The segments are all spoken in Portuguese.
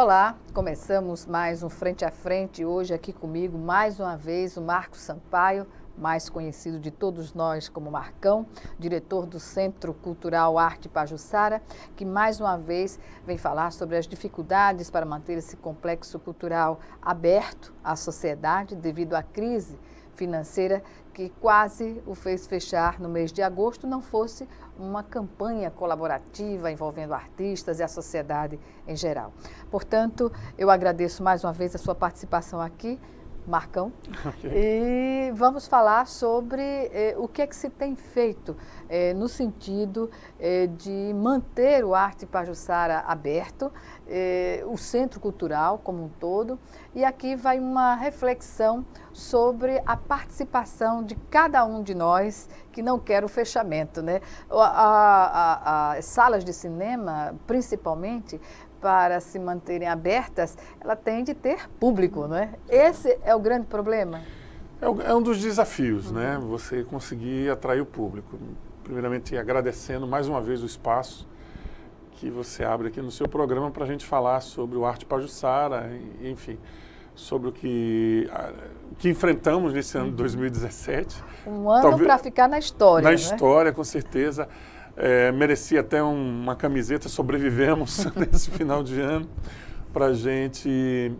Olá, começamos mais um Frente a Frente, hoje aqui comigo, mais uma vez, o Marcos Sampaio, mais conhecido de todos nós como Marcão, diretor do Centro Cultural Arte Pajuçara, que mais uma vez vem falar sobre as dificuldades para manter esse complexo cultural aberto à sociedade devido à crise financeira que quase o fez fechar no mês de agosto, não fosse uma campanha colaborativa envolvendo artistas e a sociedade em geral. Portanto, eu agradeço mais uma vez a sua participação aqui, Marcão, okay. E vamos falar sobre o que é que se tem feito no sentido de manter o Arte Pajuçara aberto, o Centro Cultural como um todo, e aqui vai uma reflexão sobre a participação de cada um de nós que não quer o fechamento, né? As salas de cinema, principalmente, para se manterem abertas, ela tem de ter público, não é? Esse é o grande problema? É um dos desafios, né? Você conseguir atrair o público. Primeiramente, agradecendo mais uma vez o espaço que você abre aqui no seu programa para a gente falar sobre o Arte Pajuçara, enfim, sobre o que enfrentamos nesse ano de 2017. Um ano para ficar na história, na né? história, com certeza. Merecia até uma camiseta Sobrevivemos nesse final de ano para a gente,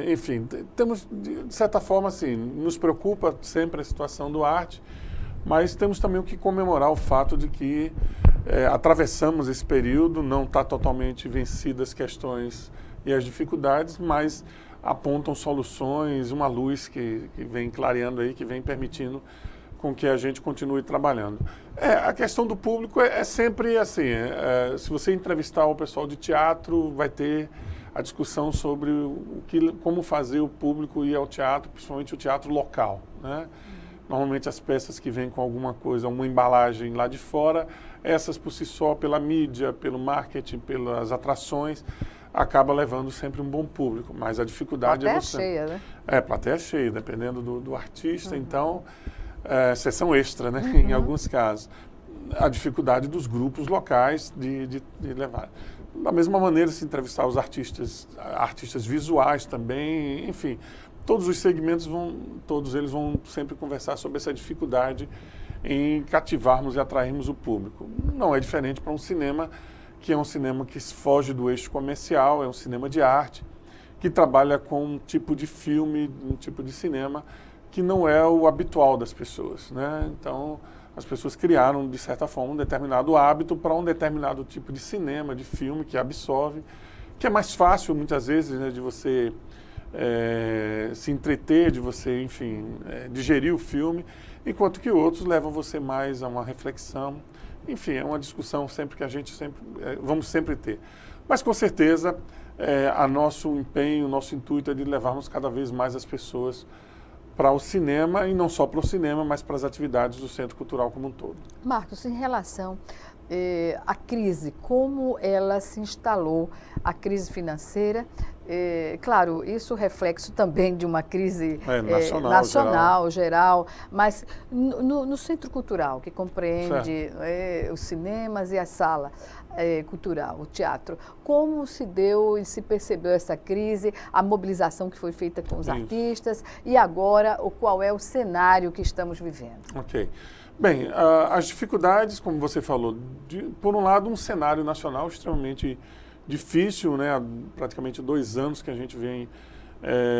enfim, temos de certa forma assim, nos preocupa sempre a situação do arte, mas temos também o que comemorar o fato de que atravessamos esse período, não está totalmente vencidas as questões e as dificuldades, mas apontam soluções, uma luz que vem clareando aí, que vem permitindo com que a gente continue trabalhando. A questão do público é sempre assim, se você entrevistar o pessoal de teatro, vai ter a discussão sobre como fazer o público ir ao teatro, principalmente o teatro local, né? Normalmente as peças que vêm com alguma coisa, uma embalagem lá de fora, essas por si só, pela mídia, pelo marketing, pelas atrações, acaba levando sempre um bom público, mas a dificuldade plateia cheia, né? Plateia cheia, dependendo do artista, então... sessão extra, né? Em alguns casos. A dificuldade dos grupos locais de levar. Da mesma maneira, se entrevistar os artistas visuais também, enfim, todos os segmentos todos eles vão sempre conversar sobre essa dificuldade em cativarmos e atrairmos o público. Não é diferente para um cinema, que é um cinema que foge do eixo comercial, é um cinema de arte, que trabalha com um tipo de filme, um tipo de cinema, que não é o habitual das pessoas, né? Então, as pessoas criaram, de certa forma, um determinado hábito para um determinado tipo de cinema, de filme, que absorve, que é mais fácil, muitas vezes, né, de você se entreter, de você, enfim, digerir o filme, enquanto que outros levam você mais a uma reflexão. Enfim, é uma discussão sempre que a gente vamos sempre ter. Mas, com certeza, nosso empenho, nosso intuito é de levarmos cada vez mais as pessoas para o cinema, e não só para o cinema, mas para as atividades do Centro Cultural como um todo. Marcos, em relação à crise, como ela se instalou, a crise financeira, claro, isso é reflexo também de uma crise nacional, geral, mas no Centro Cultural, que compreende os cinemas e a sala cultural, o teatro, como se deu e se percebeu essa crise, a mobilização que foi feita com os artistas e agora qual é o cenário que estamos vivendo? Ok. Bem, as dificuldades, como você falou, por um lado um cenário nacional extremamente difícil, né? Há praticamente 2 anos que a gente vem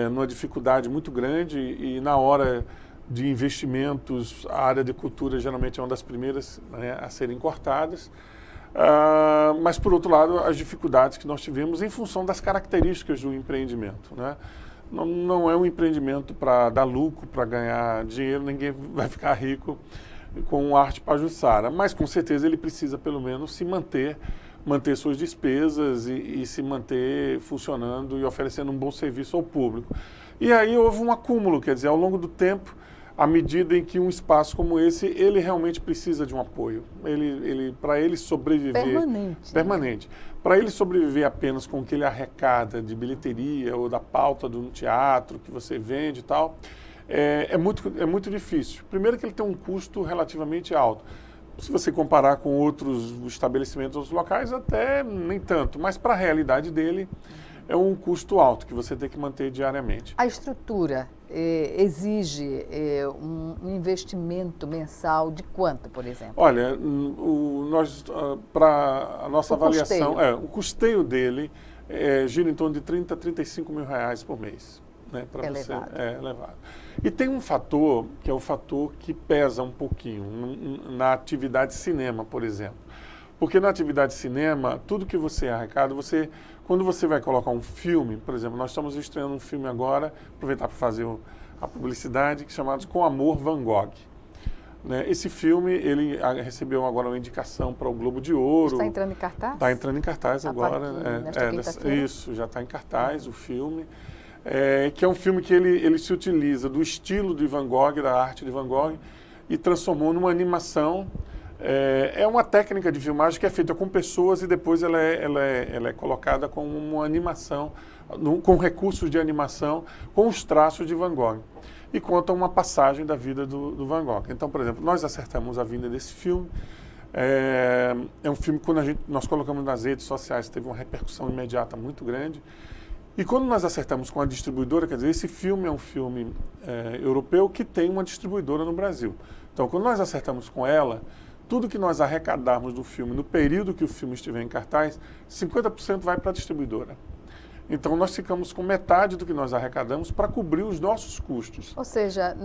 numa dificuldade muito grande e na hora de investimentos, a área de cultura geralmente é uma das primeiras, né, a serem cortadas. Mas, por outro lado, as dificuldades que nós tivemos em função das características do empreendimento, né? Não é um empreendimento para dar lucro, para ganhar dinheiro, ninguém vai ficar rico com Arte Pajuçara, mas com certeza ele precisa pelo menos se manter suas despesas e se manter funcionando e oferecendo um bom serviço ao público. E aí houve um acúmulo, quer dizer, ao longo do tempo, à medida em que um espaço como esse, ele realmente precisa de um apoio. Para ele sobreviver... Permanente. Né? Para ele sobreviver apenas com o que ele arrecada de bilheteria ou da pauta do teatro que você vende e tal, é muito difícil. Primeiro que ele tem um custo relativamente alto. Se você comparar com outros estabelecimentos, outros locais, até nem tanto. Mas para a realidade dele, é um custo alto que você tem que manter diariamente. A estrutura exige um investimento mensal de quanto, por exemplo? Olha, para a nossa avaliação, o custeio dele gira em torno de 30 a 35 mil reais por mês. Né, Elevado. Elevado. E tem um fator, que é o fator que pesa um pouquinho na atividade cinema, por exemplo. Porque na atividade cinema, tudo que você arrecada, quando você vai colocar um filme, por exemplo, nós estamos estreando um filme agora, aproveitar para fazer a publicidade, que é chamado Com Amor, Van Gogh. Né? Esse filme, ele recebeu agora uma indicação para o Globo de Ouro. Está entrando em cartaz? Está entrando em cartaz agora. Isso, já está em cartaz o filme. Que é um filme que ele se utiliza do estilo de Van Gogh, da arte de Van Gogh, e transformou numa animação. É uma técnica de filmagem que é feita com pessoas e depois ela é colocada como uma animação, com recursos de animação, com os traços de Van Gogh. E conta uma passagem da vida do Van Gogh. Então, por exemplo, nós acertamos a vinda desse filme. É um filme que quando nós colocamos nas redes sociais teve uma repercussão imediata muito grande. E quando nós acertamos com a distribuidora, quer dizer, esse filme é um filme europeu que tem uma distribuidora no Brasil. Então, quando nós acertamos com ela, tudo que nós arrecadarmos do filme, no período que o filme estiver em cartaz, 50% vai para a distribuidora. Então, nós ficamos com metade do que nós arrecadamos para cobrir os nossos custos. Ou seja,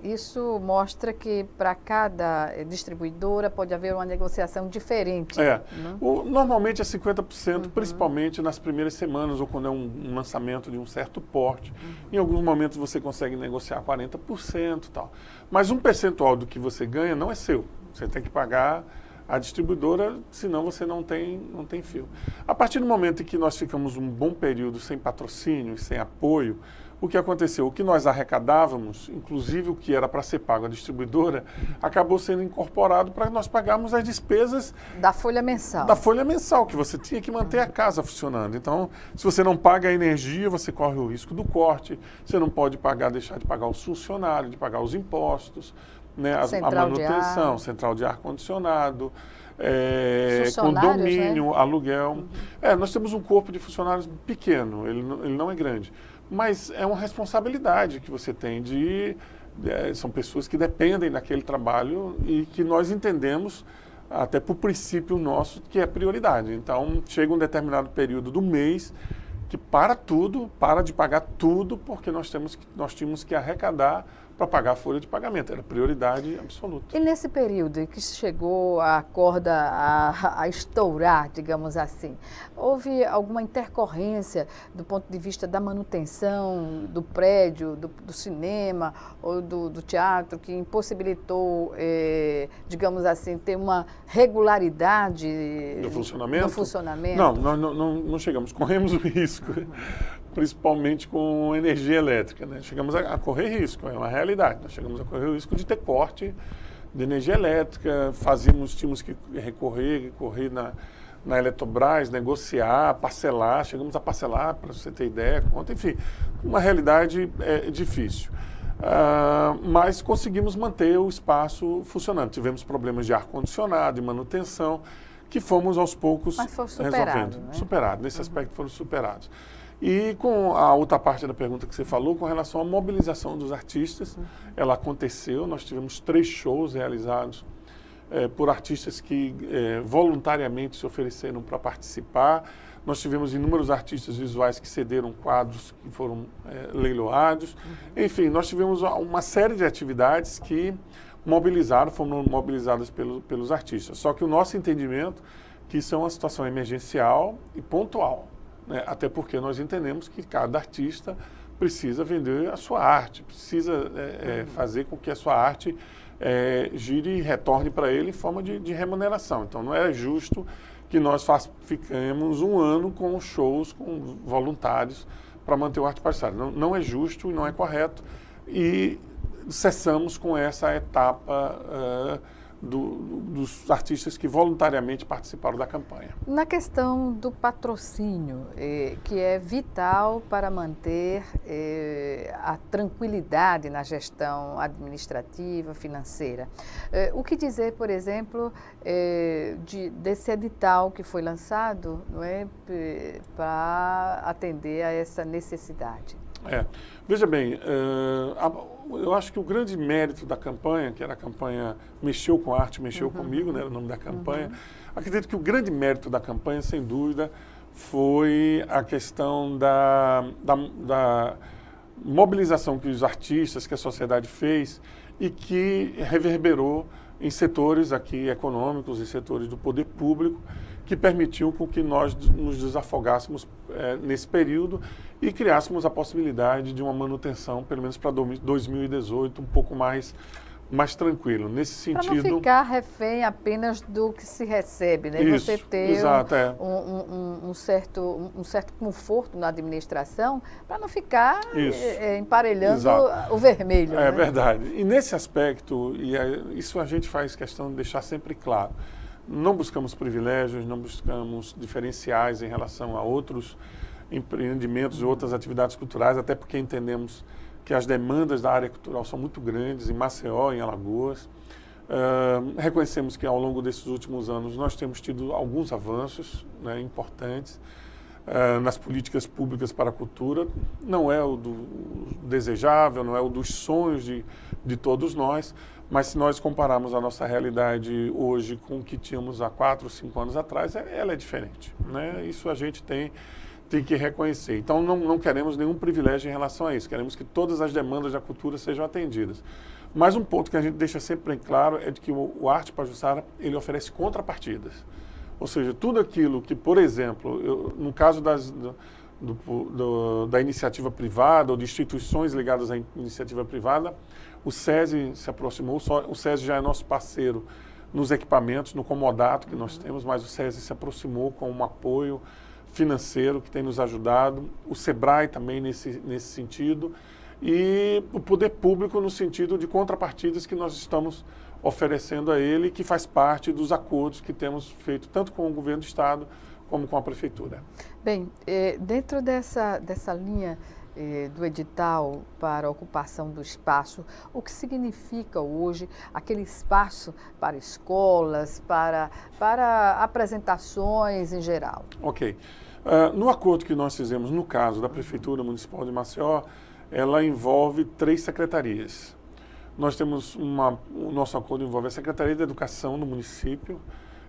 isso mostra que para cada distribuidora pode haver uma negociação diferente. Né? Normalmente é 50%, principalmente nas primeiras semanas ou quando é um lançamento de um certo porte. Em alguns momentos você consegue negociar 40% e tal. Mas um percentual do que você ganha não é seu. Você tem que pagar a distribuidora, senão você não tem filme. A partir do momento em que nós ficamos um bom período sem patrocínio e sem apoio, o que aconteceu? O que nós arrecadávamos, inclusive o que era para ser pago à distribuidora, acabou sendo incorporado para nós pagarmos as despesas da folha mensal. Da folha mensal, que você tinha que manter a casa funcionando. Então, se você não paga a energia, você corre o risco do corte, você não pode deixar de pagar os funcionários, de pagar os impostos, né, a manutenção, central de ar-condicionado, condomínio, né? Aluguel. Nós temos um corpo de funcionários pequeno, ele não é grande, mas é uma responsabilidade que você tem são pessoas que dependem daquele trabalho e que nós entendemos, até por princípio nosso, que é prioridade. Então, chega um determinado período do mês que para de pagar tudo, porque nós tínhamos que arrecadar para pagar a folha de pagamento. Era prioridade absoluta. E nesse período em que chegou a corda a estourar, digamos assim, houve alguma intercorrência do ponto de vista da manutenção do prédio, do cinema ou do teatro, que impossibilitou, digamos assim, ter uma regularidade no funcionamento? No funcionamento? Não, nós não chegamos. Corremos o risco. Principalmente com energia elétrica, né? Chegamos a correr risco, é uma realidade. Nós chegamos a correr o risco de ter corte de energia elétrica, tínhamos que recorrer na Eletrobras, negociar, parcelar, chegamos a parcelar, para você ter ideia, enfim, uma realidade difícil. Mas conseguimos manter o espaço funcionando. Tivemos problemas de ar-condicionado, de manutenção, que fomos aos poucos resolvendo. Né? Superados, nesse aspecto foram superados. E com a outra parte da pergunta que você falou, com relação à mobilização dos artistas, ela aconteceu, nós tivemos 3 shows realizados por artistas que voluntariamente se ofereceram para participar. Nós tivemos inúmeros artistas visuais que cederam quadros que foram leiloados. Enfim, nós tivemos uma série de atividades que foram mobilizadas pelos artistas. Só que o nosso entendimento que isso é uma situação emergencial e pontual. Né? Até porque nós entendemos que cada artista precisa vender a sua arte, precisa fazer com que a sua arte gire e retorne para ele em forma de remuneração. Então não é justo que nós fiquemos um ano com shows com voluntários para manter o arte participar. Não é justo e não é correto. E cessamos com essa etapa dos artistas que voluntariamente participaram da campanha. Na questão do patrocínio, que é vital para manter a tranquilidade na gestão administrativa, financeira, o que dizer, por exemplo, desse edital que foi lançado, não é, para atender a essa necessidade? Veja bem, eu acho que o grande mérito da campanha, que era a campanha Mexeu com a Arte, Mexeu comigo, né, era o nome da campanha, acredito que o grande mérito da campanha, sem dúvida, foi a questão da mobilização que os artistas, que a sociedade fez e que reverberou em setores aqui econômicos e setores do poder público, que permitiu com que nós nos desafogássemos nesse período e criássemos a possibilidade de uma manutenção, pelo menos para 2018, um pouco mais tranquilo. Nesse sentido... Para não ficar refém apenas do que se recebe, né? Isso, você ter exato, um certo conforto na administração, para não ficar emparelhando o vermelho. É, né? Verdade. E nesse aspecto, isso a gente faz questão de deixar sempre claro, não buscamos privilégios, não buscamos diferenciais em relação a outros empreendimentos e outras atividades culturais, até porque entendemos que as demandas da área cultural são muito grandes, em Maceió, em Alagoas. Reconhecemos que ao longo desses últimos anos nós temos tido alguns avanços, né, importantes nas políticas públicas para a cultura. Não é o do desejável, não é o dos sonhos de todos nós, mas se nós compararmos a nossa realidade hoje com o que tínhamos há 4 ou 5 anos atrás, ela é diferente, né? Isso a gente tem que reconhecer. Então, não queremos nenhum privilégio em relação a isso. Queremos que todas as demandas da cultura sejam atendidas. Mas um ponto que a gente deixa sempre bem claro é de que o Arte Pajuçara, ele oferece contrapartidas. Ou seja, tudo aquilo que, por exemplo, no caso da iniciativa privada ou de instituições ligadas à iniciativa privada, o SESI se aproximou, o SESI já é nosso parceiro nos equipamentos, no comodato que nós temos, mas o SESI se aproximou com um apoio financeiro que tem nos ajudado, o SEBRAE também nesse sentido, e o poder público no sentido de contrapartidas que nós estamos oferecendo a ele, que faz parte dos acordos que temos feito tanto com o governo do Estado como com a Prefeitura. Bem, dentro dessa linha do edital para a ocupação do espaço, o que significa hoje aquele espaço para escolas, para apresentações em geral? Ok. No acordo que nós fizemos, no caso da Prefeitura Municipal de Maceió, ela envolve 3 secretarias. Nós temos o nosso acordo envolve a Secretaria de Educação do município,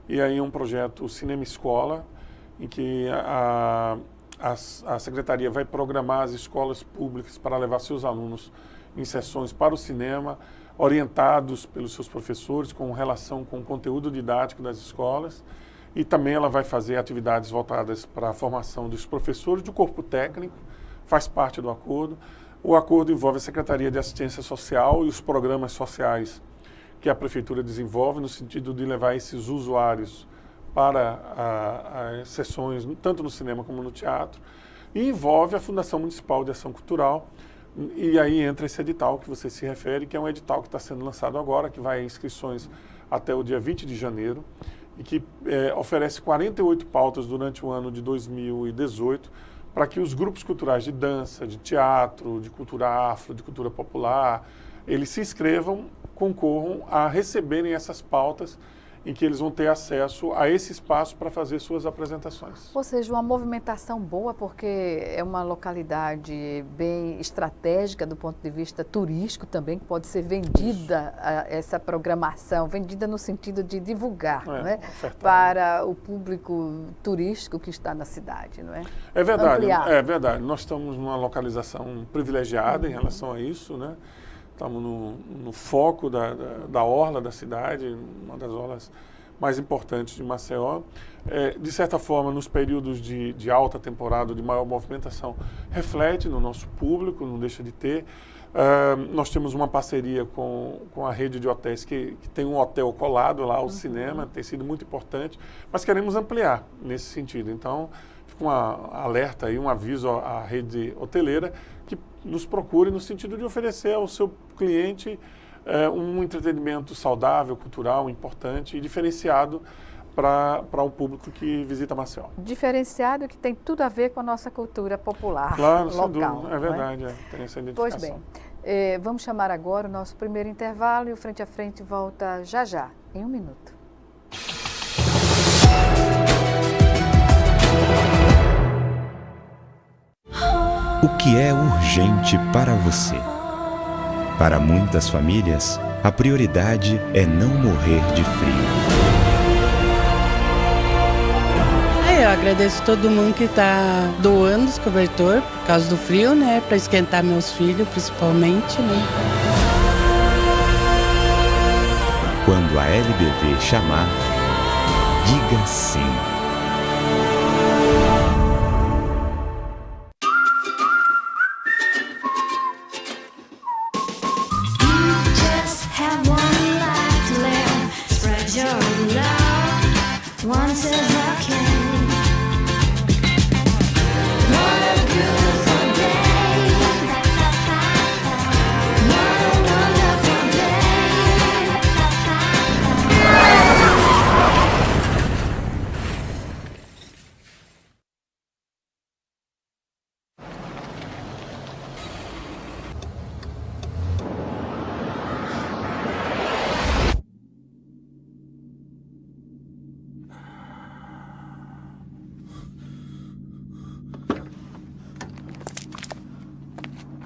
e aí um projeto Cinema Escola, em que a Secretaria vai programar as escolas públicas para levar seus alunos em sessões para o cinema, orientados pelos seus professores com relação com o conteúdo didático das escolas. E também ela vai fazer atividades voltadas para a formação dos professores do corpo técnico, faz parte do acordo. O acordo envolve a Secretaria de Assistência Social e os programas sociais que a Prefeitura desenvolve no sentido de levar esses usuários para as sessões, tanto no cinema como no teatro, e envolve a Fundação Municipal de Ação Cultural, e aí entra esse edital que você se refere, que é um edital que está sendo lançado agora, que vai em inscrições até o dia 20 de janeiro, e que oferece 48 pautas durante o ano de 2018, para que os grupos culturais de dança, de teatro, de cultura afro, de cultura popular, eles se inscrevam, concorram a receberem essas pautas em que eles vão ter acesso a esse espaço para fazer suas apresentações. Ou seja, uma movimentação boa, porque é uma localidade bem estratégica do ponto de vista turístico também, que pode ser vendida, essa programação, vendida no sentido de divulgar, não é? Para o público turístico que está na cidade, não é? É verdade, Ampliar. É verdade. Nós estamos numa localização privilegiada em relação a isso, né? Estamos no foco da orla da cidade, uma das orlas mais importantes de Maceió. De certa forma, nos períodos de alta temporada, de maior movimentação, reflete no nosso público, não deixa de ter. Nós temos uma parceria com a rede de hotéis que tem um hotel colado lá ao cinema, tem sido muito importante, mas queremos ampliar nesse sentido. Então, fica um alerta aí, um aviso à rede hoteleira que nos procure no sentido de oferecer ao seu cliente um entretenimento saudável, cultural, importante e diferenciado para o público que visita Maceió. Diferenciado, que tem tudo a ver com a nossa cultura popular Claro, local. sem dúvida, é verdade, não é? tem essa identificação. Pois bem, vamos chamar agora o nosso primeiro intervalo e o Frente a Frente volta já, em 1 minuto. O que é urgente para você? Para muitas famílias, a prioridade é não morrer de frio. Eu agradeço todo mundo que está doando os cobertores por causa do frio, né? Para esquentar meus filhos, principalmente, né? Quando a LBV chamar, diga sim.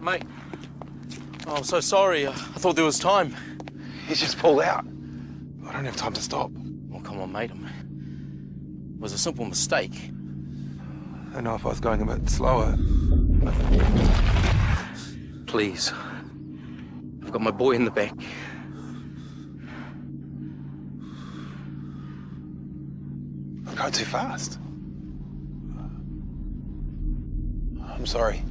Mate, I'm so sorry. I thought there was time. He's just pulled out. I don't have time to stop. Oh, come on, mate. It was a simple mistake. I don't know if I was going a bit slower. Please. I've got my boy in the back. I'm going too fast. I'm sorry.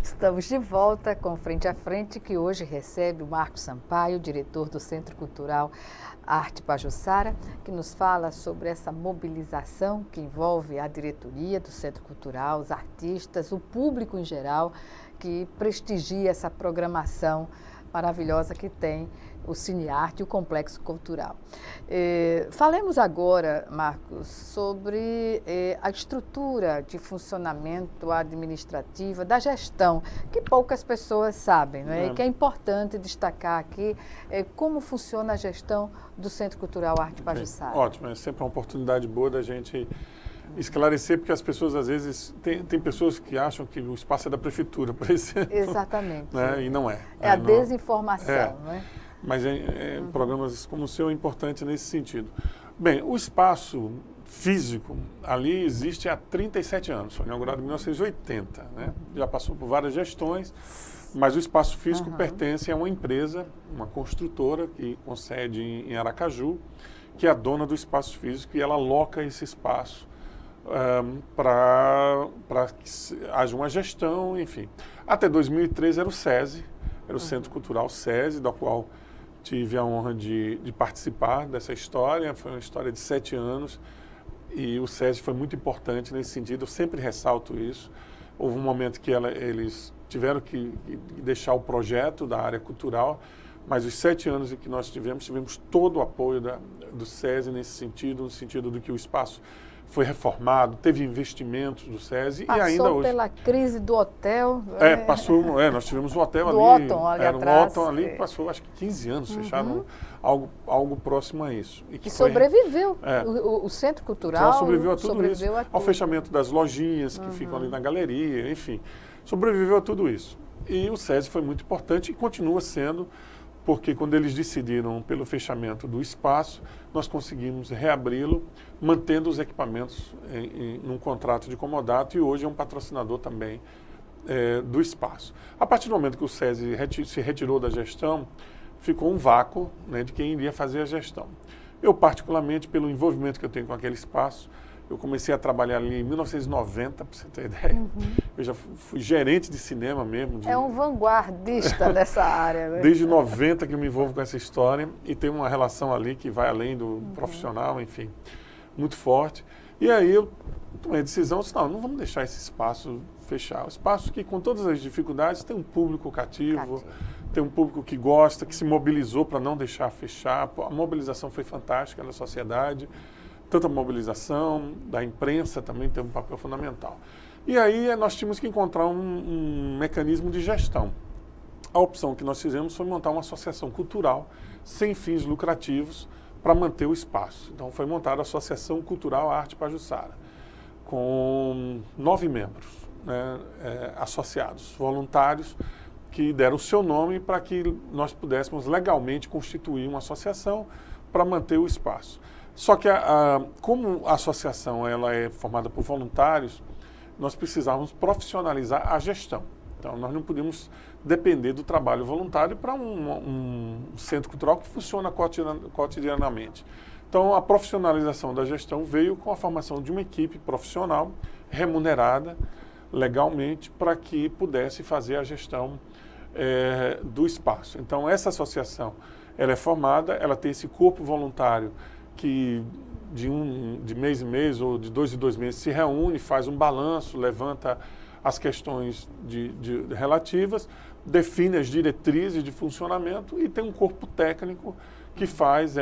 Estamos de volta com Frente a Frente, que hoje recebe o Marcos Sampaio, diretor do Centro Cultural Arte Pajuçara, que nos fala sobre essa mobilização que envolve a diretoria do Centro Cultural, os artistas, o público em geral, que prestigia essa programação maravilhosa que tem o Cinearte e o Complexo Cultural. Falemos agora, Marcos, sobre a estrutura de funcionamento administrativa da gestão, que poucas pessoas sabem, não é? E que é importante destacar aqui como funciona a gestão do Centro Cultural Arte Pajuçara. Ótimo, é sempre uma oportunidade boa da gente esclarecer, porque as pessoas às vezes, tem pessoas que acham que o espaço é da prefeitura, por exemplo. Exatamente. Né? E não é. É a desinformação, não é? Mas programas como o seu é importante nesse sentido. Bem, o espaço físico ali existe há 37 anos, foi inaugurado em 1980, né? Já passou por várias gestões, mas o espaço físico pertence a uma empresa, uma construtora que com sede em Aracaju, que é a dona do espaço físico e ela aloca esse espaço para que haja uma gestão, enfim. Até 2013 era o SESI, era o Centro Cultural SESI, da qual tive a honra de participar dessa história. Foi uma história de 7 anos e o SESI foi muito importante nesse sentido. Eu sempre ressalto isso. Houve um momento que eles tiveram que deixar o projeto da área cultural, mas os 7 anos em que nós tivemos todo o apoio do SESI nesse sentido, no sentido do que o espaço foi reformado, teve investimentos do SESI e ainda hoje... Passou pela crise do hotel. Nós tivemos um hotel do ali. Otton, ali era atrás. Um Otton ali, passou acho que 15 anos, fecharam algo próximo a isso. E que sobreviveu. O Centro Cultural sobreviveu a tudo isso. Ao fechamento das lojinhas que ficam ali na galeria, enfim. Sobreviveu a tudo isso. E o SESI foi muito importante e continua sendo, porque quando eles decidiram pelo fechamento do espaço, nós conseguimos reabri-lo, mantendo os equipamentos num contrato de comodato, e hoje é um patrocinador também do espaço. A partir do momento que o SESI se retirou da gestão, ficou um vácuo, né, de quem iria fazer a gestão. Eu, particularmente, pelo envolvimento que eu tenho com aquele espaço, Eu comecei a trabalhar ali em 1990, para você ter ideia. Eu já fui gerente de cinema mesmo. É um vanguardista nessa área, né? Desde 90 que eu me envolvo com essa história e tem uma relação ali que vai além do profissional, enfim, muito forte. E aí eu tomei a decisão, disse, não vamos deixar esse espaço fechar. O espaço que, com todas as dificuldades, tem um público cativo, tem um público que gosta, que se mobilizou para não deixar fechar. A mobilização foi fantástica da sociedade, tanto a mobilização da imprensa também teve um papel fundamental. E aí nós tínhamos que encontrar um mecanismo de gestão. A opção que nós fizemos foi montar uma associação cultural sem fins lucrativos para manter o espaço. Então foi montada a Associação Cultural Arte Pajuçara, com 9 membros, né, associados, voluntários, que deram o seu nome para que nós pudéssemos legalmente constituir uma associação para manter o espaço. Só que, como a associação ela é formada por voluntários, nós precisávamos profissionalizar a gestão. Então, nós não podíamos depender do trabalho voluntário para um centro cultural que funciona cotidianamente. Então, a profissionalização da gestão veio com a formação de uma equipe profissional, remunerada legalmente, para que pudesse fazer a gestão do espaço. Então, essa associação ela é formada, ela tem esse corpo voluntário que de mês em mês ou de 2 em 2 meses se reúne, faz um balanço, levanta as questões relativas, define as diretrizes de funcionamento e tem um corpo técnico que faz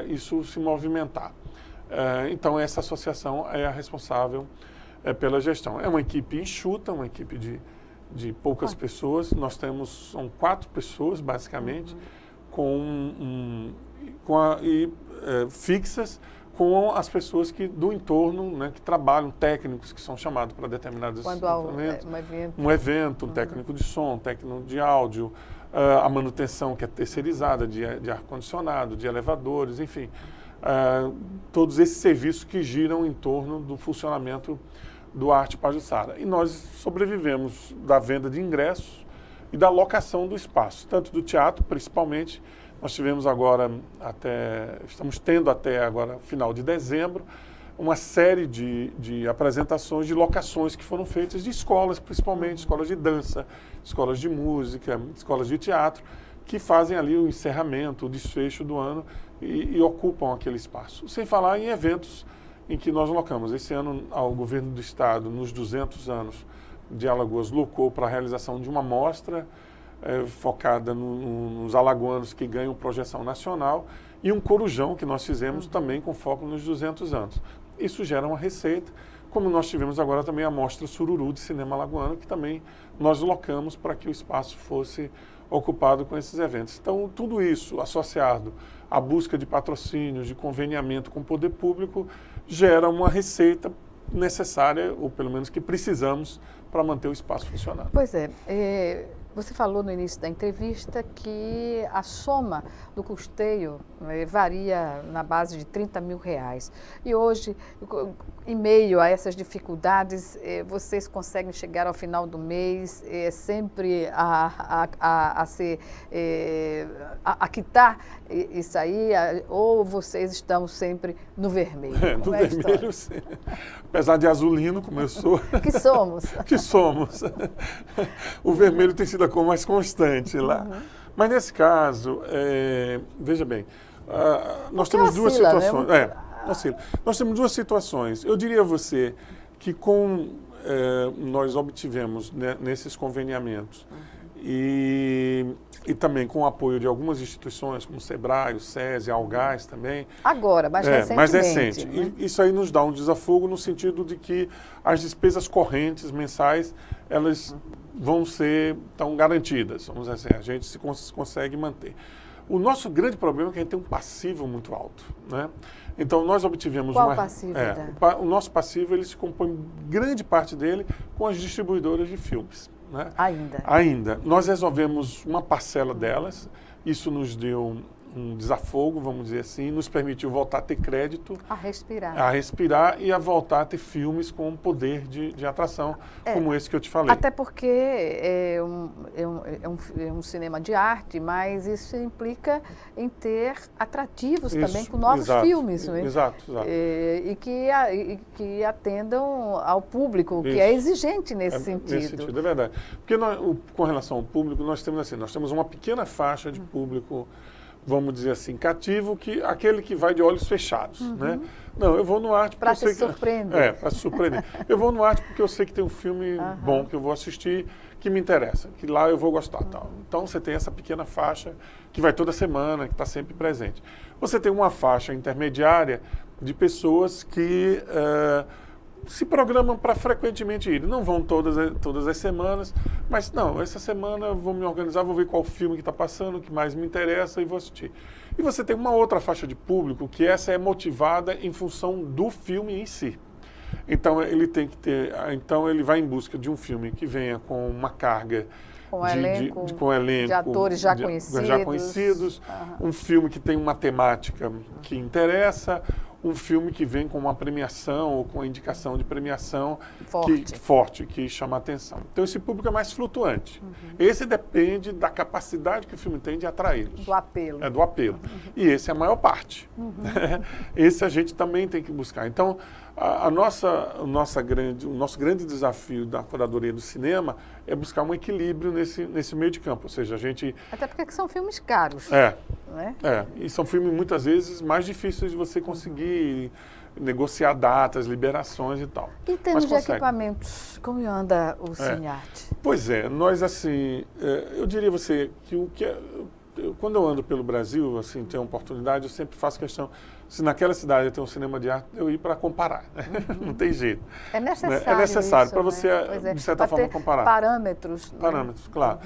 isso se movimentar. Então, essa associação é a responsável pela gestão. É uma equipe enxuta, uma equipe de poucas pessoas. Nós são 4 pessoas, basicamente, fixas com as pessoas do entorno, né, que trabalham, técnicos que são chamados para determinados eventos. Um evento, um técnico de som, um técnico de áudio, a manutenção que é terceirizada de ar-condicionado, de elevadores, enfim. Todos esses serviços que giram em torno do funcionamento do Arte Pajuçara. E nós sobrevivemos da venda de ingressos e da locação do espaço, tanto do teatro, principalmente. Nós tivemos estamos tendo até agora, final de dezembro, uma série de apresentações, de locações que foram feitas de escolas, principalmente escolas de dança, escolas de música, escolas de teatro, que fazem ali o encerramento, o desfecho do ano e ocupam aquele espaço. Sem falar em eventos em que nós locamos. Esse ano, o governo do estado, nos 200 anos de Alagoas, locou para a realização de uma mostra focada nos alagoanos que ganham projeção nacional e um corujão que nós fizemos também com foco nos 200 anos. Isso gera uma receita, como nós tivemos agora também a Mostra Sururu de Cinema Alagoano, que também nós locamos para que o espaço fosse ocupado com esses eventos. Então, tudo isso associado à busca de patrocínios, de conveniamento com o poder público, gera uma receita necessária, ou pelo menos que precisamos, para manter o espaço funcionando. Pois é. Você falou no início da entrevista que a soma do custeio varia na base de R$30 mil. E hoje, em meio a essas dificuldades, vocês conseguem chegar ao final do mês sempre a quitar isso aí? Ou vocês estão sempre no vermelho? No vermelho, sim. Apesar de azulino, como eu sou. Que somos. Que somos. O vermelho tem sido a cor mais constante lá. Mas nesse caso, veja bem, nós temos duas situações. Né? Nós temos 2 situações. Eu diria a você que nós obtivemos nesses conveniamentos e também com o apoio de algumas instituições, como o Sebrae, o SESI, a Algás também. Agora, mais recentemente. Mais recente. Né? E isso aí nos dá um desafogo no sentido de que as despesas correntes mensais, elas vão ser tão garantidas, vamos dizer assim, a gente se consegue manter. O nosso grande problema é que a gente tem um passivo muito alto, né? Então, nós obtivemos Qual passivo? O nosso passivo, ele se compõe, grande parte dele, com as distribuidoras de filmes. Né? Ainda. Nós resolvemos uma parcela delas, isso nos deu um desafogo, vamos dizer assim, nos permitiu voltar a ter crédito. A respirar e a voltar a ter filmes com um poder de atração, como esse que eu te falei. Até porque é um cinema de arte, mas isso implica em ter atrativos Isso, também com novos exato, filmes, não é? Exato. E que atendam ao público, que Isso. é exigente nesse sentido. Nesse sentido, é verdade. Porque com relação ao público, nós temos uma pequena faixa de público, vamos dizer assim, cativo, aquele que vai de olhos fechados, né? Não, eu vou no arte porque Para eu sei se surpreender. É, para se surpreender. Eu vou no arte porque eu sei que tem um filme bom que eu vou assistir, que me interessa, que lá eu vou gostar. Tal. Então você tem essa pequena faixa que vai toda semana, que está sempre presente. Você tem uma faixa intermediária de pessoas que se programam para frequentemente ir. Não vão todas as semanas, mas não, essa semana eu vou me organizar, vou ver qual filme que está passando, o que mais me interessa e vou assistir. E você tem uma outra faixa de público que essa é motivada em função do filme em si. Então ele vai em busca de um filme que venha com uma carga Com elenco de atores já conhecidos. Um filme que tem uma temática que interessa, um filme que vem com uma premiação ou com a indicação de premiação forte, que chama a atenção. Então esse público é mais flutuante. Esse depende da capacidade que o filme tem de atraí-los. Do apelo. É do apelo. E esse é a maior parte. Esse a gente também tem que buscar. Então o nosso grande desafio da curadoria do cinema é buscar um equilíbrio nesse meio de campo. Ou seja, a gente... Até porque são filmes caros. Não é? E são filmes muitas vezes mais difíceis de você conseguir negociar datas, liberações e tal. Em termos de equipamentos, como anda o Cinearte? Pois é, nós assim, eu diria a você que quando eu ando pelo Brasil, assim, tenho oportunidade, eu sempre faço questão, se naquela cidade tem um cinema de arte, eu ir para comparar. Não tem jeito. É necessário. É necessário para você, né? de certa forma, comparar. Parâmetros. Parâmetros, claro.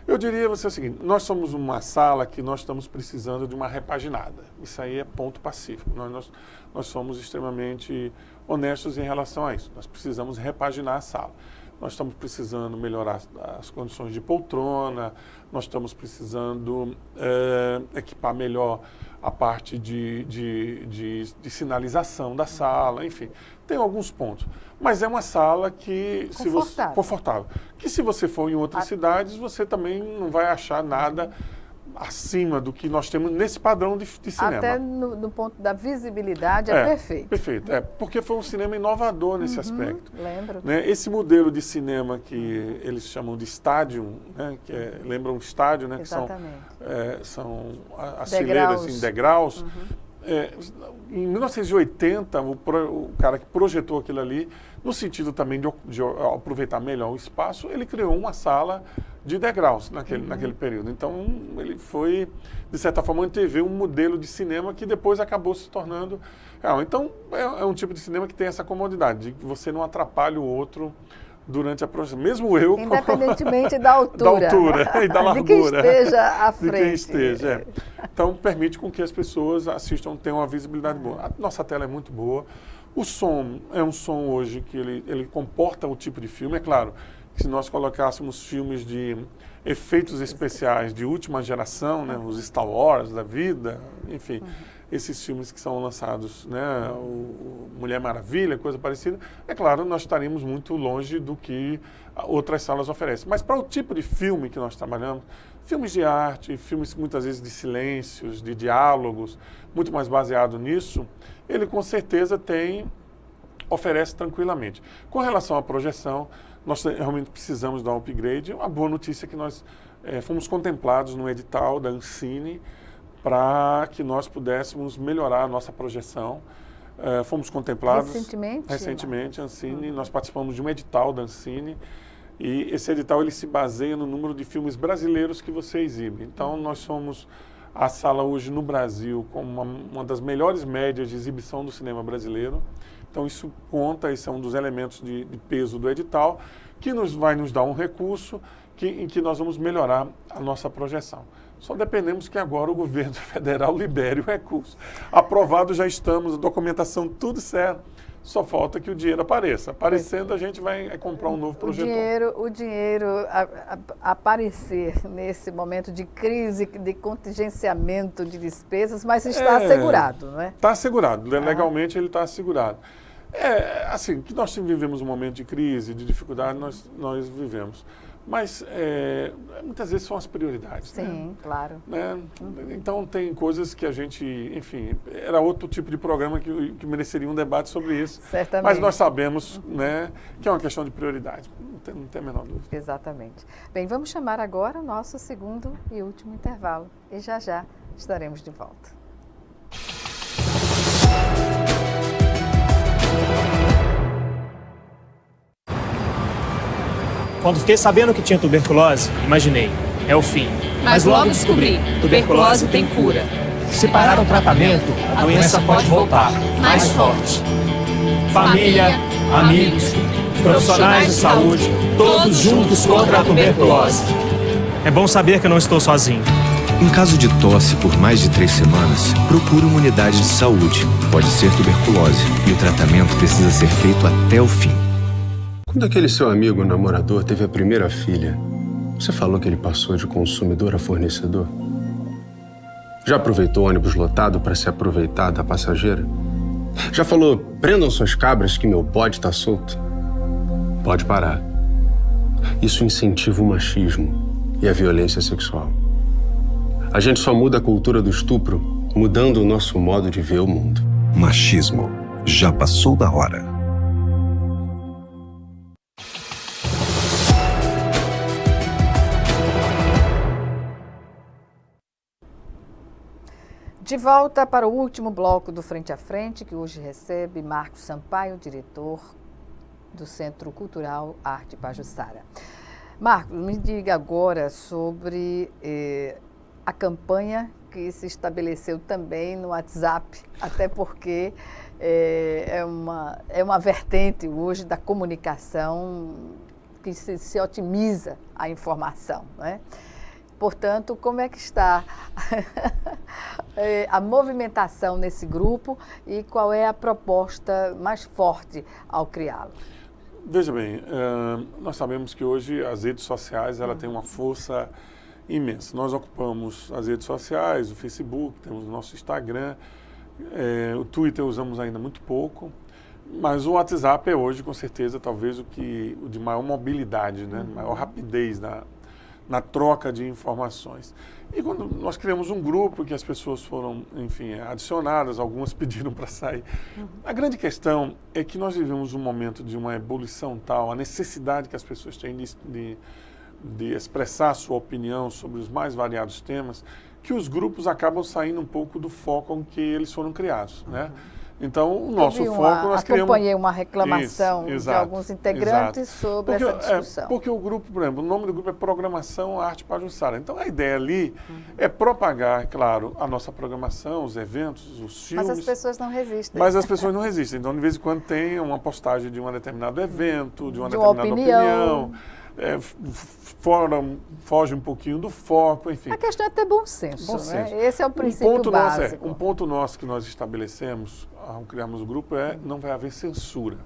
Eu diria a você o seguinte, nós somos uma sala que nós estamos precisando de uma repaginada. Isso aí é ponto pacífico. Nós somos extremamente honestos em relação a isso. Nós precisamos repaginar a sala. Nós estamos precisando melhorar as condições de poltrona, nós estamos precisando equipar melhor a parte de sinalização da sala, enfim. Tem alguns pontos. Mas é uma sala que... Confortável. Que se você for em outras cidades, você também não vai achar nada acima do que nós temos nesse padrão de cinema. Até no ponto da visibilidade é perfeito. Perfeito, porque foi um cinema inovador nesse aspecto. Lembro. Né? Esse modelo de cinema que eles chamam de estádio, né? Que lembra um estádio, né? Exatamente. Que são as fileiras em degraus. Em 1980, o cara que projetou aquilo ali, no sentido também de aproveitar melhor o espaço, ele criou uma sala de degraus naquele período. Então, ele foi, de certa forma, anteveu um modelo de cinema que depois acabou se tornando real. Então, é um tipo de cinema que tem essa comodidade, de que você não atrapalha o outro durante a projeção. Mesmo eu... Independentemente da altura. Da altura e da largura. De quem esteja à frente. De quem esteja, Então, permite com que as pessoas assistam, tenham uma visibilidade boa. A nossa tela é muito boa. O som é um som hoje que ele comporta o tipo de filme. É claro que se nós colocássemos filmes de efeitos especiais de última geração, né, os Star Wars da vida, enfim, esses filmes que são lançados, né, o Mulher Maravilha, coisa parecida, é claro, nós estaríamos muito longe do que outras salas oferecem. Mas para o tipo de filme que nós trabalhamos, filmes de arte, filmes muitas vezes de silêncios, de diálogos, muito mais baseado nisso, ele com certeza oferece tranquilamente. Com relação à projeção, nós realmente precisamos dar um upgrade. Uma boa notícia é que nós fomos contemplados no edital da Ancine para que nós pudéssemos melhorar a nossa projeção. Fomos contemplados recentemente, a Ancine, nós participamos de um edital da Ancine e esse edital ele se baseia no número de filmes brasileiros que você exibe. Então, nós somos a sala hoje no Brasil com uma das melhores médias de exibição do cinema brasileiro. Então, isso conta, esse é um dos elementos de peso do edital, que vai nos dar um recurso em que nós vamos melhorar a nossa projeção. Só dependemos que agora o governo federal libere o recurso. Aprovado já estamos, a documentação tudo certo, só falta que o dinheiro apareça. Aparecendo, a gente vai comprar um novo projetor. O dinheiro aparecer nesse momento de crise, de contingenciamento de despesas, mas está assegurado, não é? Está assegurado, legalmente ele está assegurado. Assim, que nós vivemos um momento de crise, de dificuldade, nós vivemos. Mas muitas vezes são as prioridades. Sim, claro. Né? Então tem coisas que a gente, enfim, era outro tipo de programa que mereceria um debate sobre isso. Certamente. Mas nós sabemos, né, que é uma questão de prioridade, não tem a menor dúvida. Exatamente. Bem, vamos chamar agora o nosso segundo e último intervalo. E já já estaremos de volta. Quando fiquei sabendo que tinha tuberculose, imaginei, é o fim. Mas logo descobri, tuberculose tem cura. Se parar o tratamento, a doença pode voltar, mais forte. Família, amigos, profissionais de saúde, todos juntos contra a tuberculose. É bom saber que eu não estou sozinho. Em caso de tosse por mais de 3 semanas, procure uma unidade de saúde. Pode ser tuberculose e o tratamento precisa ser feito até o fim. Quando aquele seu amigo namorador teve a primeira filha, você falou que ele passou de consumidor a fornecedor? Já aproveitou o ônibus lotado para se aproveitar da passageira? Já falou, prendam suas cabras que meu bode tá solto? Pode parar. Isso incentiva o machismo e a violência sexual. A gente só muda a cultura do estupro mudando o nosso modo de ver o mundo. Machismo. Já passou da hora. De volta para o último bloco do Frente a Frente, que hoje recebe Marcos Sampaio, diretor do Centro Cultural Arte Pajuçara. Marcos, me diga agora sobre a campanha que se estabeleceu também no WhatsApp, até porque é uma vertente hoje da comunicação que se otimiza a informação, né? Portanto, como é que está a movimentação nesse grupo e qual é a proposta mais forte ao criá-lo? Veja bem, nós sabemos que hoje as redes sociais ela tem uma força imensa. Nós ocupamos as redes sociais, o Facebook, temos o nosso Instagram, o Twitter usamos ainda muito pouco, mas o WhatsApp é hoje, com certeza, talvez o de maior mobilidade, né? Maior rapidez na troca de informações. E quando nós criamos um grupo que as pessoas foram, enfim, adicionadas, algumas pediram para sair. A grande questão é que nós vivemos um momento de uma ebulição tal, a necessidade que as pessoas têm de expressar sua opinião sobre os mais variados temas, que os grupos acabam saindo um pouco do foco com que eles foram criados, né? Então, o nosso foco, nós criamos... Acompanhei uma reclamação de alguns integrantes sobre essa discussão. Porque o grupo, por exemplo, o nome do grupo é Programação Arte Pajuçara. Então, a ideia ali é propagar, claro, a nossa programação, os eventos, os filmes. Mas as pessoas não resistem. Mas as pessoas não resistem. Então, de vez em quando tem uma postagem de um determinado evento, de uma determinada opinião. Foge um pouquinho do foco, enfim. A questão é ter bom senso, né? Esse é o princípio básico. Um ponto nosso que nós estabelecemos ao criarmos o grupo não vai haver censura.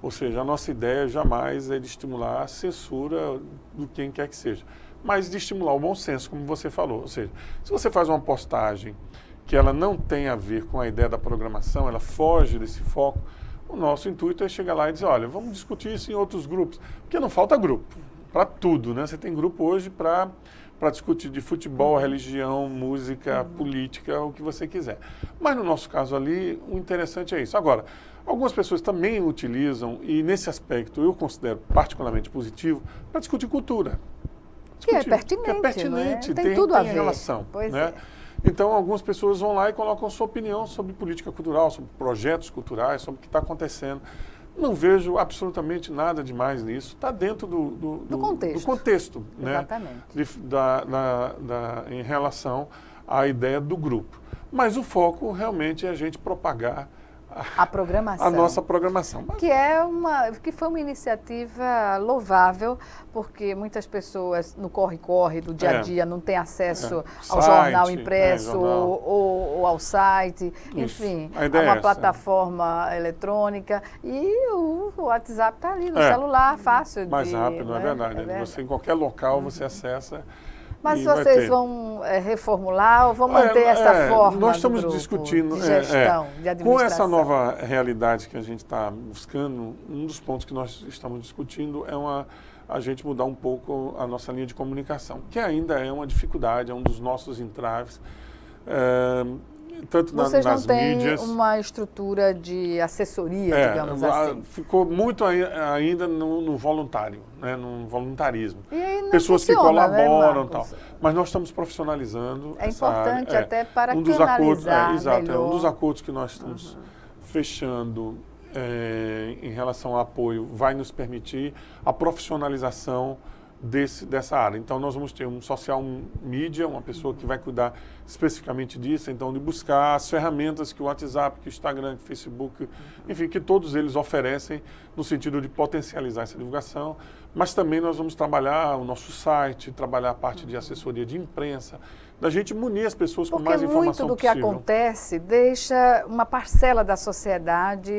Ou seja, a nossa ideia jamais é de estimular a censura do quem quer que seja, mas de estimular o bom senso, como você falou. Ou seja, se você faz uma postagem que ela não tem a ver com a ideia da programação, ela foge desse foco, o nosso intuito é chegar lá e dizer, olha, vamos discutir isso em outros grupos, porque não falta grupo para tudo, né? Você tem grupo hoje para discutir de futebol, religião, música, política, o que você quiser. Mas no nosso caso ali, o interessante é isso. Agora, algumas pessoas também utilizam, e nesse aspecto eu considero particularmente positivo, para discutir cultura. Que é pertinente, não é? Tem tudo a ver. Relação, pois né? Então, algumas pessoas vão lá e colocam sua opinião sobre política cultural, sobre projetos culturais, sobre o que está acontecendo. Não vejo absolutamente nada demais nisso. Está dentro do contexto, né? Exatamente. Em relação à ideia do grupo. Mas o foco realmente é a gente propagar a programação. A nossa programação. Que foi uma iniciativa louvável, porque muitas pessoas no corre-corre do dia a dia não têm acesso ao jornal impresso ou ao site, enfim, a uma plataforma eletrônica. E o WhatsApp está ali no celular, fácil. Mais rápido, não é verdade. Você em qualquer local você acessa. Mas vocês vão reformular ou vão manter essa forma? Nós estamos discutindo de gestão, de administração. Com essa nova realidade que a gente está buscando, um dos pontos que nós estamos discutindo é a gente mudar um pouco a nossa linha de comunicação, que ainda é uma dificuldade, é um dos nossos entraves, tanto Vocês nas não têm mídias. uma estrutura de assessoria, digamos assim? Ficou muito ainda no voluntário, né, no voluntarismo. E aí não Pessoas que funciona, colaboram, né, tal. Mas nós estamos profissionalizando. É essa importante área. até para um dos acordos, canalizar exato, melhor. um dos acordos que nós estamos fechando em relação ao apoio vai nos permitir a profissionalização dessa área. Então, nós vamos ter um social media, uma pessoa que vai cuidar especificamente disso, então, de buscar as ferramentas que o WhatsApp, que o Instagram, que o Facebook, enfim, que todos eles oferecem no sentido de potencializar essa divulgação, mas também nós vamos trabalhar o nosso site, trabalhar a parte de assessoria de imprensa, da gente munir as pessoas com mais informação muito do que possível. acontece deixa uma parcela da sociedade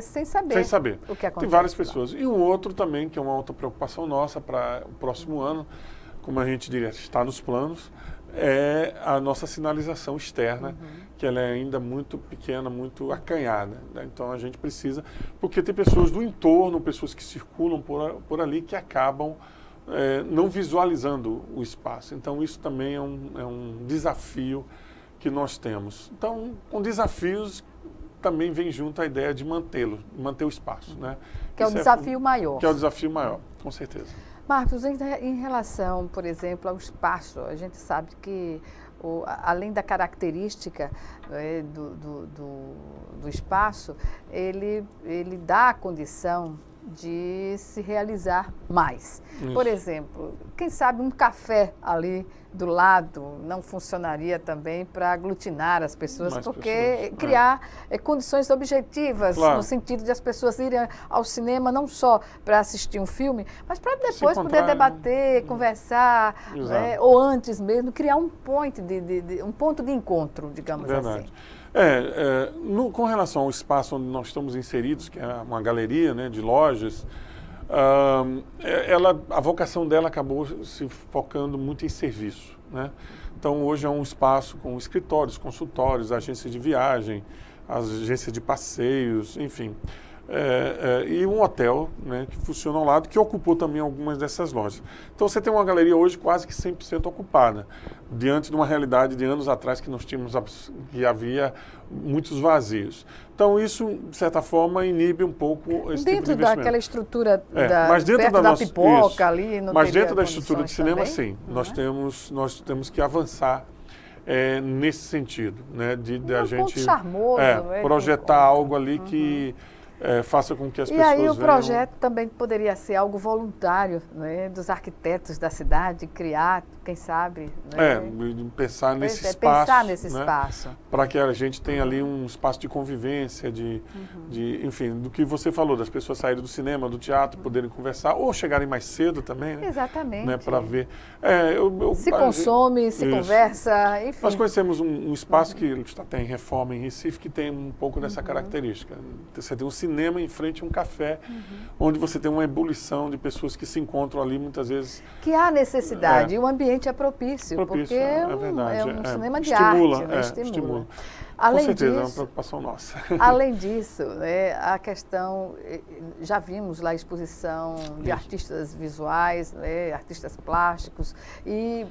sem saber o que acontece. Tem várias pessoas. E um outro também, que é uma outra preocupação nossa para o próximo ano, como a gente diria, está nos planos, é a nossa sinalização externa, que ela é ainda muito pequena, muito acanhada, né? Então a gente precisa, porque tem pessoas do entorno, pessoas que circulam por ali que acabam não visualizando o espaço. Então isso também é um desafio que nós temos. Então, com desafios também vem junto a ideia de manter o espaço, né? Que é o desafio maior. Que é o desafio maior, com certeza. Marcos, em relação, por exemplo, ao espaço, a gente sabe que, além da característica do espaço, ele dá a condição de se realizar mais. Isso. Por exemplo, quem sabe um café ali do lado não funcionaria também para aglutinar as pessoas, porque criar condições objetivas, claro, no sentido de as pessoas irem ao cinema não só para assistir um filme, mas para depois poder debater, conversar, né, ou antes mesmo, criar um ponto de encontro, digamos assim. Com relação ao espaço onde nós estamos inseridos, que é uma galeria, né, de lojas, a vocação dela acabou se focando muito em serviço, né? Então, hoje é um espaço com escritórios, consultórios, agências de viagem, agências de passeios, enfim. E um hotel, né, que funciona ao lado, que ocupou também algumas dessas lojas. Então você tem uma galeria hoje quase que 100% ocupada, diante de uma realidade de anos atrás que havia muitos vazios. Então isso, de certa forma, inibe um pouco esse tipo de investimento. Dentro daquela estrutura mas dentro perto da pipoca ali, não mas teria dentro da estrutura de cinema, também? sim. Nós temos que avançar nesse sentido, né, de a gente charmoso, projetar algo ali que faça com que as pessoas venham. E aí o projeto também poderia ser algo voluntário, né, dos arquitetos da cidade, criar, quem sabe... Né? Pensar nesse espaço. Pensar nesse espaço. Para que a gente tenha ali um espaço de convivência, enfim, do que você falou, das pessoas saírem do cinema, do teatro, poderem conversar, ou chegarem mais cedo também, né? Exatamente. Né, para ver. Se consome, se conversa, enfim. Nós conhecemos um espaço que está até em reforma em Recife, que tem um pouco dessa característica. Você tem um cinema em frente a um café, onde você tem uma ebulição de pessoas que se encontram ali muitas vezes. Que há necessidade, e o ambiente é propício porque é um cinema de arte, né? Estimula. Com certeza, é uma preocupação nossa. Além disso, né, a questão, já vimos lá a exposição de artistas visuais, né, artistas plásticos, e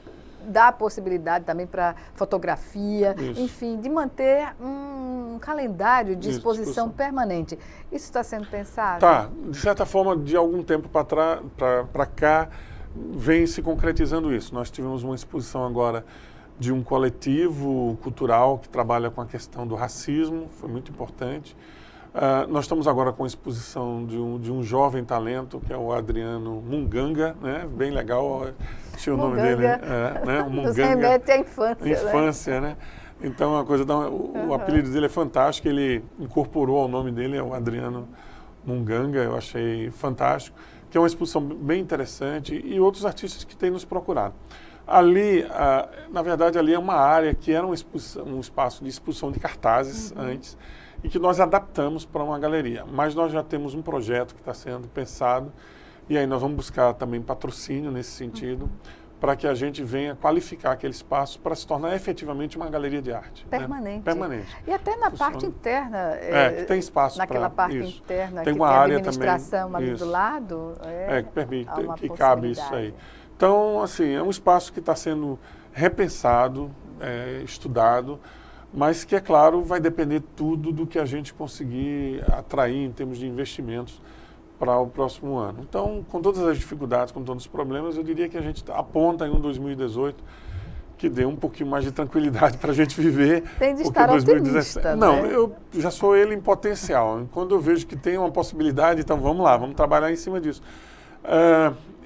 dá a possibilidade também para fotografia, enfim, de manter um calendário de exposição permanente. Isso está sendo pensado? Tá, de certa forma, de algum tempo para cá, vem se concretizando isso. Nós tivemos uma exposição agora de um coletivo cultural que trabalha com a questão do racismo, foi muito importante. Nós estamos agora com a exposição de um jovem talento, que é o Adriano Munganga, né? Bem legal, tinha o nome dele. Né? O Nos remete à infância. Infância, né? Então, a coisa o apelido dele é fantástico, ele incorporou ao nome dele, é o Adriano Munganga, eu achei fantástico, que é uma exposição bem interessante, e outros artistas que têm nos procurado. Ali, na verdade, ali é uma área que era um espaço de exposição de cartazes antes, e que nós adaptamos para uma galeria. Mas nós já temos um projeto que está sendo pensado, e aí nós vamos buscar também patrocínio nesse sentido, para que a gente venha qualificar aquele espaço para se tornar efetivamente uma galeria de arte. Permanente. Né? Permanente. E até na parte interna. Que tem espaço para naquela parte isso. interna, tem que uma tem a área administração também, ali do lado. Que permite, uma que cabe isso aí. Então, assim, é um espaço que está sendo repensado, estudado, mas que, é claro, vai depender tudo do que a gente conseguir atrair em termos de investimentos para o próximo ano. Então, com todas as dificuldades, com todos os problemas, eu diria que a gente aponta em um 2018 que dê um pouquinho mais de tranquilidade para a gente viver. Tem de estar otimista, Não, né? eu já sou ele em potencial. Quando eu vejo que tem uma possibilidade, então vamos lá, vamos trabalhar em cima disso.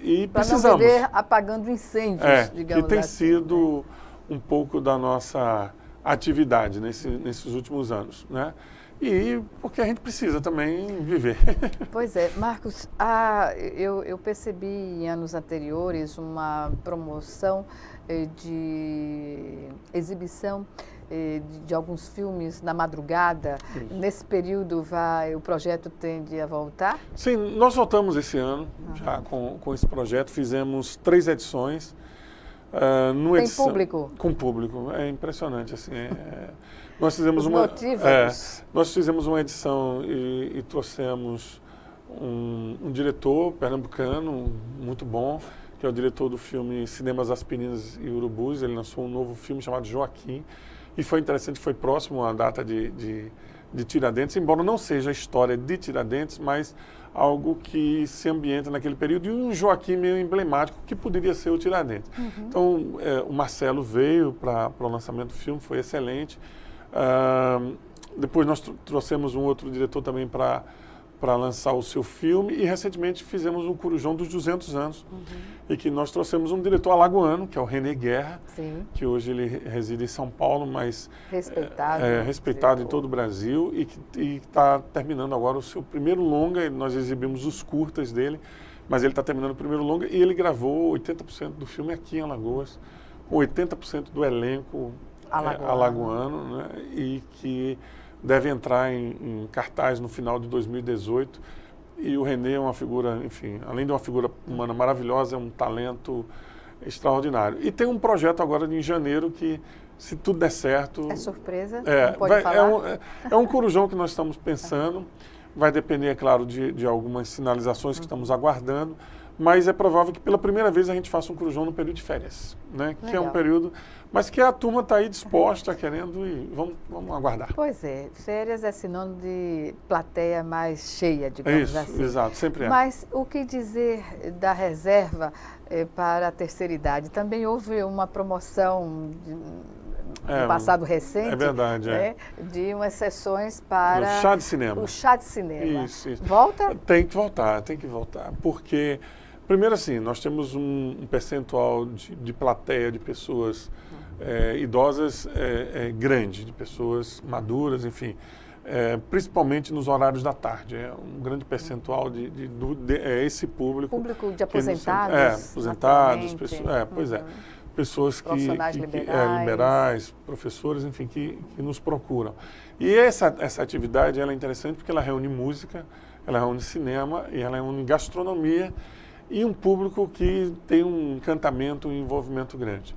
E pra precisamos. Não viver apagando incêndios, digamos que tem assim, sido um pouco da nossa atividade nesses últimos anos, né? E porque a gente precisa também viver. Pois é, Marcos, eu percebi em anos anteriores uma promoção de exibição de alguns filmes na madrugada. Isso. Nesse período o projeto tende a voltar? Sim, nós voltamos esse ano, já com esse projeto, fizemos 3 edições. Tem público? Com público, é impressionante, assim. Nós fizemos nós fizemos uma edição e trouxemos um diretor pernambucano muito bom, que é o diretor do filme Cinemas Aspirinas e Urubus. Ele lançou um novo filme chamado Joaquim, e foi interessante, foi próximo à data de Tiradentes, embora não seja a história de Tiradentes, mas algo que se ambienta naquele período, e um Joaquim meio emblemático, que poderia ser o Tiradentes. Então, o Marcelo veio para o lançamento do filme, foi excelente. Depois nós trouxemos um outro diretor também para lançar o seu filme, e recentemente fizemos um Corujão dos 200 anos, e que nós trouxemos um diretor alagoano, que é o René Guerra, que hoje ele reside em São Paulo, mas respeitado em todo o Brasil, e que está terminando agora o seu primeiro longa. Nós exibimos os curtas dele, mas ele está terminando o primeiro longa, e ele gravou 80% do filme aqui em Alagoas, com 80% do elenco alagoano, né? E que deve entrar em cartaz no final de 2018. E o René é uma figura, enfim, além de uma figura humana maravilhosa, é um talento extraordinário. E tem um projeto agora em janeiro que, se tudo der certo... É surpresa? Não pode falar? É um corujão que nós estamos pensando. Vai depender, é claro, de algumas sinalizações que estamos aguardando. Mas é provável que pela primeira vez a gente faça um corujão no período de férias, né? Que é um período, mas que a turma está aí disposta, querendo, e vamos aguardar. Pois é, férias é sinônimo de plateia mais cheia, digamos assim. Exato, sempre é. Mas o que dizer da reserva para a terceira idade? Também houve uma promoção no passado recente, é verdade, de umas sessões para o chá de cinema. O chá de cinema. Isso. Volta? Tem que voltar, porque, primeiro assim, nós temos um percentual de plateia de pessoas idosas grande, de pessoas maduras, enfim, principalmente nos horários da tarde. É um grande percentual esse público. Público de aposentados? Aposentados, pessoas que liberais, professores, enfim, que nos procuram. E essa atividade ela é interessante porque ela reúne música, ela reúne cinema e ela reúne gastronomia, e um público que tem um encantamento e um envolvimento grande.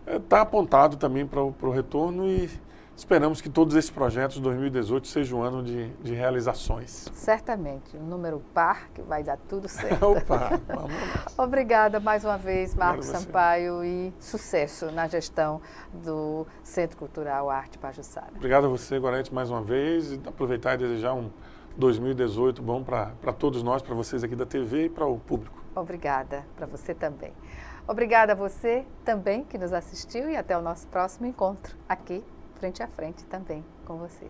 Está apontado também para o retorno, e esperamos que todos esses projetos de 2018 sejam um ano de realizações. Certamente, um número par, que vai dar tudo certo. Opa, vamos. Obrigada mais uma vez, Marcos Sampaio, e sucesso na gestão do Centro Cultural Arte Pajuçara. Obrigado a você, Gorete, mais uma vez, e aproveitar e desejar um 2018 bom para todos nós, para vocês aqui da TV e para o público. Obrigada, para você também. Obrigada a você também que nos assistiu, e até o nosso próximo encontro aqui, frente a frente também com você.